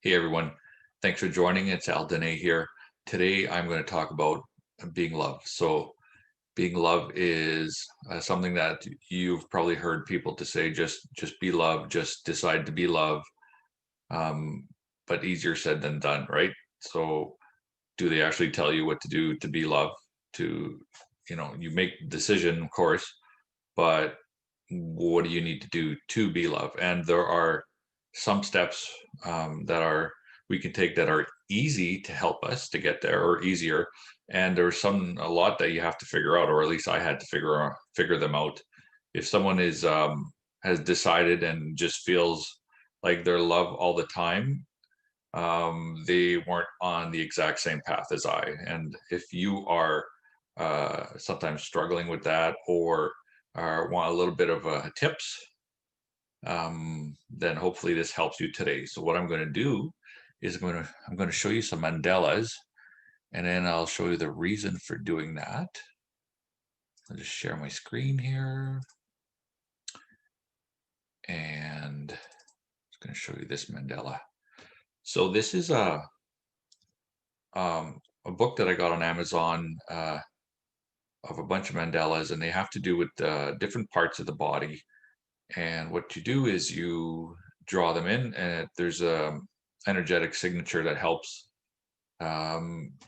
Hey everyone, thanks for joining. It's Al Dene here. Today I'm going to talk about being loved. So being loved is something that you've probably heard people to say, just be loved, just decide to be loved. Um, but easier said than done, right? So do they actually tell you what to do to be loved? To, you make the decision, of course, but what do you need to do to be loved? And there are some steps that are we can take that are easy to help us to get there or easier. And there's a lot that you have to figure out, or at least I had to figure them out. If someone has decided and just feels like they're loved all the time, they weren't on the exact same path as I. And if you are sometimes struggling with that or want a little bit of tips, then hopefully this helps you today. So what I'm going to do is I'm going to show you some mandalas, and then I'll show you the reason for doing that. I'll just share my screen here, and I'm going to show you this mandala. So this is a book that I got on Amazon of a bunch of mandalas, and they have to do with different parts of the body. And what you do is you draw them in, and there's a energetic signature that helps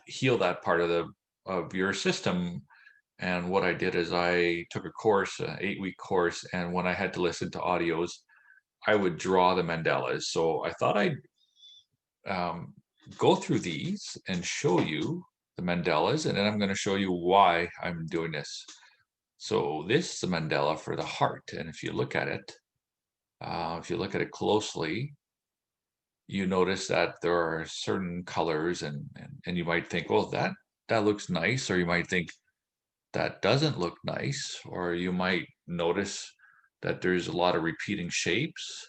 heal that part of your system. And what I did is I took a course, an 8-week course, and when I had to listen to audios, I would draw the mandalas. So I thought I'd um, go through these and show you the mandalas, and then I'm going to show you why I'm doing this. So this is a mandala for the heart, and if you look at it closely, you notice that there are certain colors, and you might think, well, that looks nice, or you might think that doesn't look nice, or you might notice that there's a lot of repeating shapes,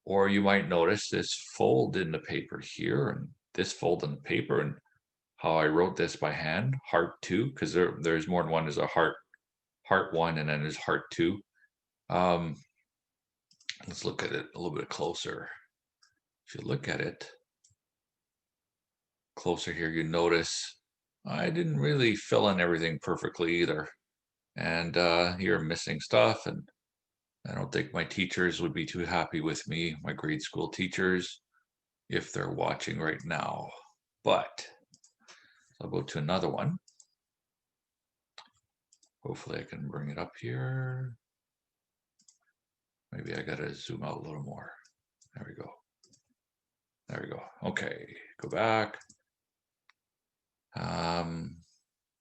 or you might notice this fold in the paper here and this fold in the paper, and how I wrote this by hand, heart two, because there's more than one. There's a heart one, and then there's heart two. Um, let's look at it a little bit closer. If you look at it closer here, you notice I didn't really fill in everything perfectly either. And you're missing stuff. And I don't think my teachers would be too happy with me, my grade school teachers, if they're watching right now. But I'll go to another one. Hopefully I can bring it up here. Maybe I gotta zoom out a little more. There we go. There we go. Okay, go back. Um,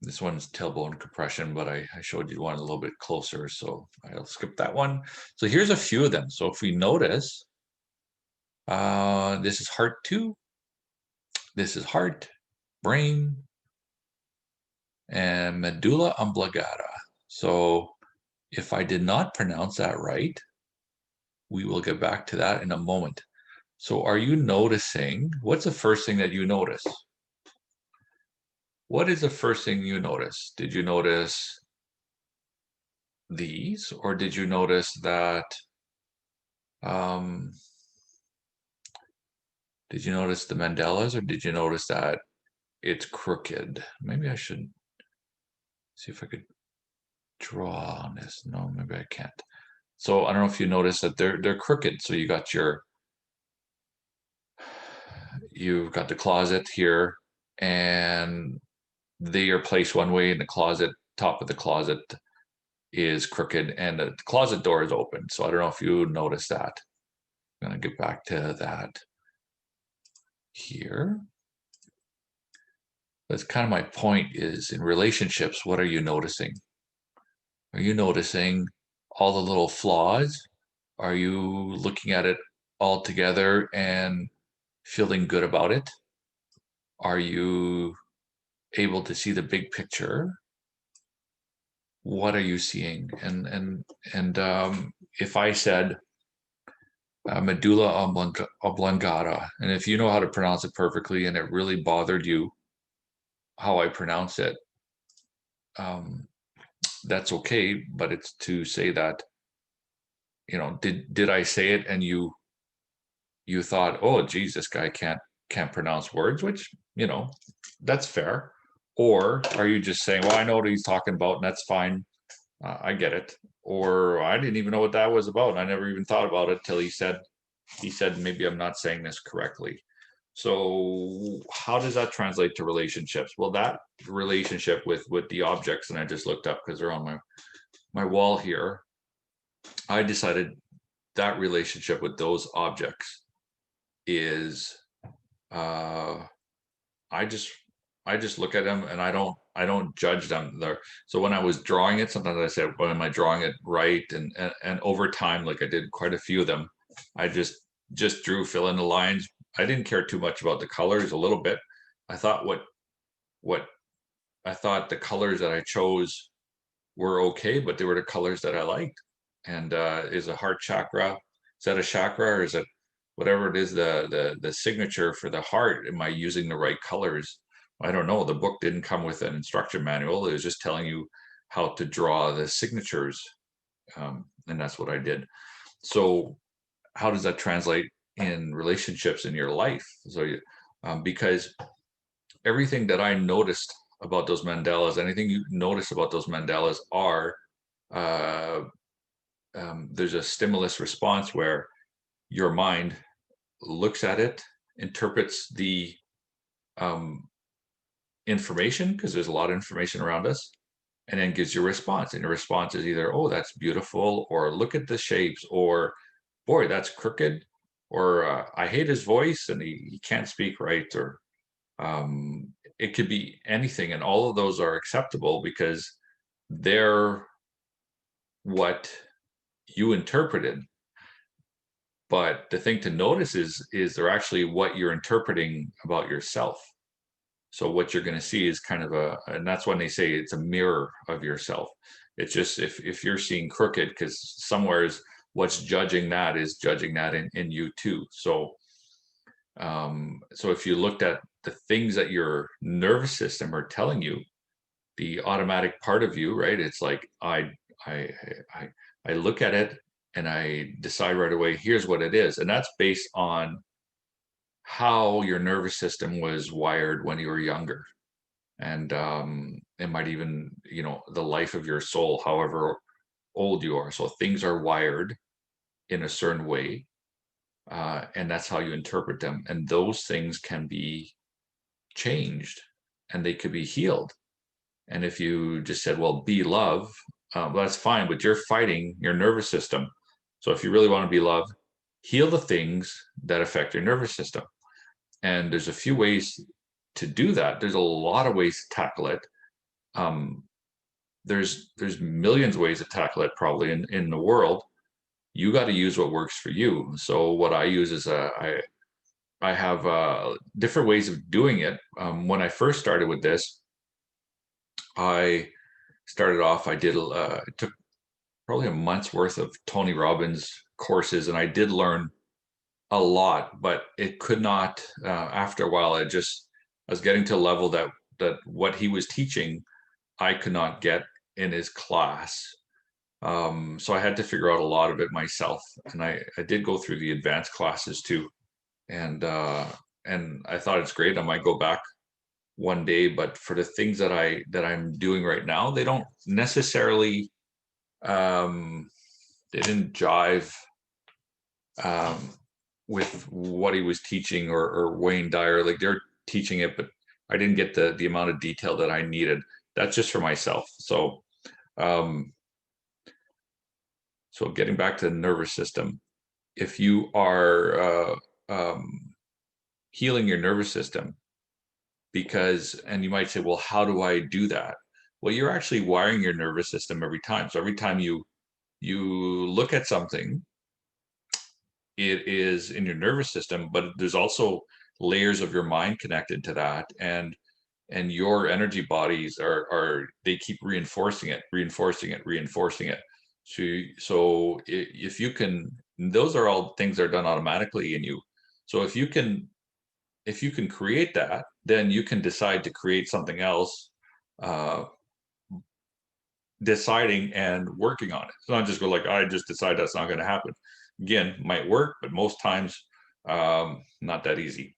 this one's tailbone compression, but I showed you one a little bit closer, so I'll skip that one. So here's a few of them. So if we notice, this is heart two, this is heart, brain, and medulla oblongata. So if I did not pronounce that right, we will get back to that in a moment. So are you noticing, what's the first thing that you notice? What is the first thing you notice? Did you notice these, or did you notice that, um, did you notice the mandalas, or did you notice that it's crooked? Maybe I should see if I could draw on this. No, maybe I can't. So I don't know if you notice that they're crooked. So you've got the closet here, and they are placed one way, and the closet, top of the closet is crooked, and the closet door is open. So I don't know if you noticed that. I'm gonna get back to that here. That's kind of my point, is in relationships, what are you noticing? Are you noticing all the little flaws? Are you looking at it all together and feeling good about it? Are you able to see the big picture? What are you seeing? And if I said medulla oblongata, and if you know how to pronounce it perfectly, and it really bothered you how I pronounce it, um, that's okay. But it's to say that, did I say it and you you thought, oh geez, this guy can't pronounce words, which, that's fair. Or are you just saying, well, I know what he's talking about and that's fine. I get it. Or I didn't even know what that was about. I never even thought about it till he said maybe I'm not saying this correctly. So how does that translate to relationships? Well, that relationship with the objects, and I just looked up because they're on my wall here. I decided that relationship with those objects is uh I just I just look at them and I don't judge them there. So when I was drawing it, sometimes I said, well, am I drawing it right? And over time, like I did quite a few of them, I just drew, fill in the lines. I didn't care too much about the colors, a little bit. I thought what I thought the colors that I chose were okay, but they were the colors that I liked. And is a heart chakra, is that a chakra, or is it whatever it is, the signature for the heart? Am I using the right colors? I don't know. The book didn't come with an instruction manual. It was just telling you how to draw the signatures, and that's what I did. So how does that translate in relationships in your life? Because everything that I noticed about those mandalas, anything you notice about those mandalas are, uh, there's a stimulus response where your mind looks at it, interprets the um, information, because there's a lot of information around us, and then gives you a response. And your response is either, oh, that's beautiful, or look at the shapes, or boy, that's crooked, or I hate his voice and he can't speak right, or it could be anything. And all of those are acceptable because they're what you interpreted. But the thing to notice is they're actually what you're interpreting about yourself. So what you're going to see is kind of and that's when they say it's a mirror of yourself. It's just if you're seeing crooked, because somewhere is what's judging that is judging that in you too. So if you looked at the things that your nervous system are telling you, the automatic part of you, right? It's like I I I look at it and I decide right away, here's what it is. And that's based on how your nervous system was wired when you were younger. And it might even, the life of your soul, however old you are. So things are wired in a certain way, and that's how you interpret them. And those things can be changed and they could be healed. And if you just said, well, be love, well, that's fine, but you're fighting your nervous system. So if you really want to be love, heal the things that affect your nervous system. And there's a few ways to do that. There's a lot of ways to tackle it. Um, there's millions of ways to tackle it probably in the world. You got to use what works for you. So what I use is I have different ways of doing it. When I first started with this, I started off. It took probably a month's worth of Tony Robbins courses, and I did learn a lot, but it could not. After a while, I was getting to a level that what he was teaching, I could not get in his class. So I had to figure out a lot of it myself, and I did go through the advanced classes too, and uh, and I thought it's great. I might go back one day, but for the things that I'm doing right now, they don't necessarily um, they didn't jive um, with what he was teaching, or Wayne Dyer. Like they're teaching it, but I didn't get the amount of detail that I needed. That's just for myself. Um, so getting back to the nervous system, if you are healing your nervous system, and you might say, well, how do I do that? Well, you're actually wiring your nervous system every time. So every time you look at something, it is in your nervous system, but there's also layers of your mind connected to that, and your energy bodies are they keep reinforcing it, reinforcing it, reinforcing it. If you can, those are all things that are done automatically in you. So if you can create that, then you can decide to create something else, uh, deciding and working on it. It's not just go like, I just decide that's not going to happen. Again, might work, but most times Not that easy.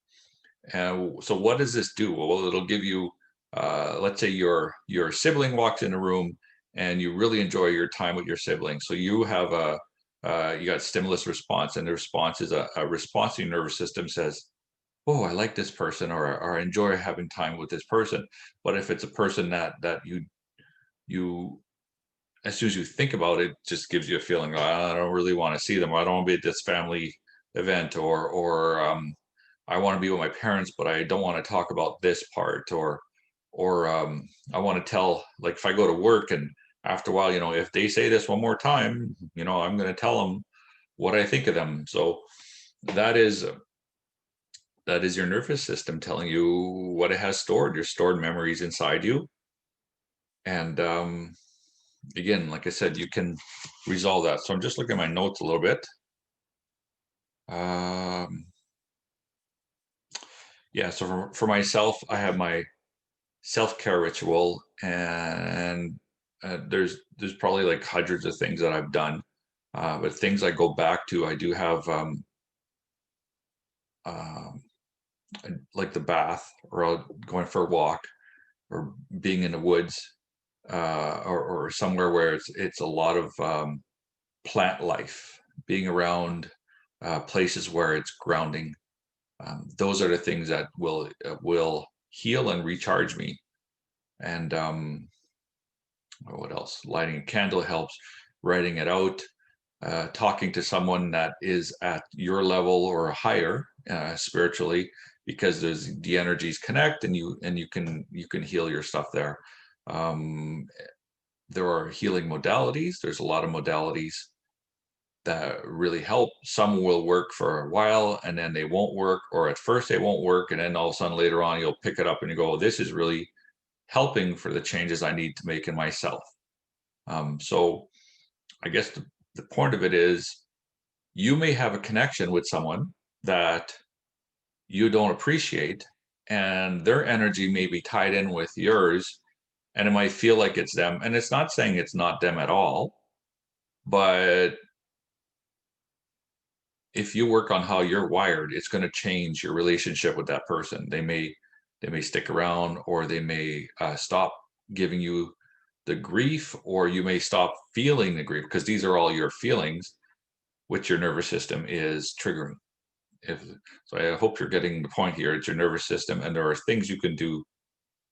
And so what does this do? Well, it'll give you, let's say your sibling walks in a room and you really enjoy your time with your sibling. So you have you got stimulus response, and the response is a response in your nervous system says, oh, I like this person, or I enjoy having time with this person. But if it's a person that you as soon as you think about it, just gives you a feeling, "Oh, I don't really want to see them, or I don't want to be at this family event, or I want to be with my parents, but I don't want to talk about this part, or I want to tell, like if I go to work and after a while, if they say this one more time, I'm going to tell them what I think of them. So that is that is your nervous system telling you what it has stored, your stored memories inside you. And again, like I said, you can resolve that. So I'm just looking at my notes a little bit. Um, yeah, so for myself, I have my self-care ritual, and there's probably like hundreds of things that I've done, but things I go back to, I do have um, like the bath, or going for a walk, or being in the woods, or somewhere where it's a lot of plant life, being around places where it's grounding. Those are the things that will heal and recharge me. And what else? Lighting a candle helps. Writing it out, talking to someone that is at your level or higher spiritually, because there's the energies connect, and you can heal your stuff there. Um, there are healing modalities. There's a lot of modalities that really help. Some will work for a while and then they won't work, or at first they won't work, and then all of a sudden later on you'll pick it up and you go, oh, this is really helping for the changes I need to make in myself. So I guess the point of it is, you may have a connection with someone that you don't appreciate, and their energy may be tied in with yours, and it might feel like it's them. And it's not saying it's not them at all, but if you work on how you're wired, it's going to change your relationship with that person. They may stick around, or they may stop giving you the grief, or you may stop feeling the grief, because these are all your feelings, which your nervous system is triggering. If so, I hope you're getting the point here. It's your nervous system, and there are things you can do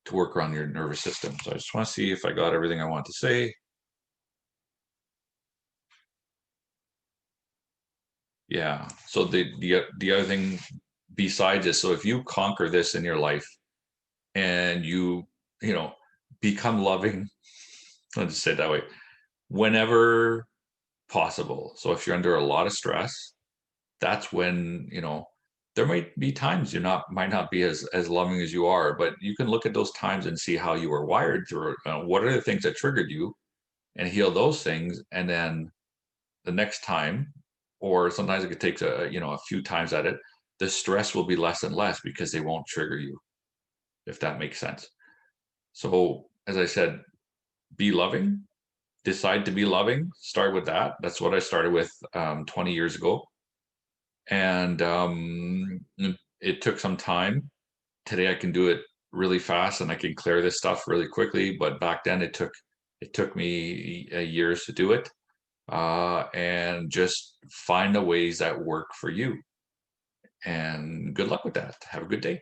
to work around your nervous system. So I just want to see if I got everything I want to say. Yeah. So the other thing besides this, so if you conquer this in your life, and you know become loving, let's just say it that way, whenever possible. So if you're under a lot of stress, that's when there might be times you not might not be as loving as you are, but you can look at those times and see how you were wired through, what are the things that triggered you, and heal those things. And then the next time, or sometimes it could take a few times at it, the stress will be less and less, because they won't trigger you, if that makes sense. So as I said, be loving, decide to be loving, start with that. That's what I started with 20 years ago. And it took some time. Today I can do it really fast, and I can clear this stuff really quickly, but back then it took me years to do it. And just find the ways that work for you, and good luck with that. Have a good day.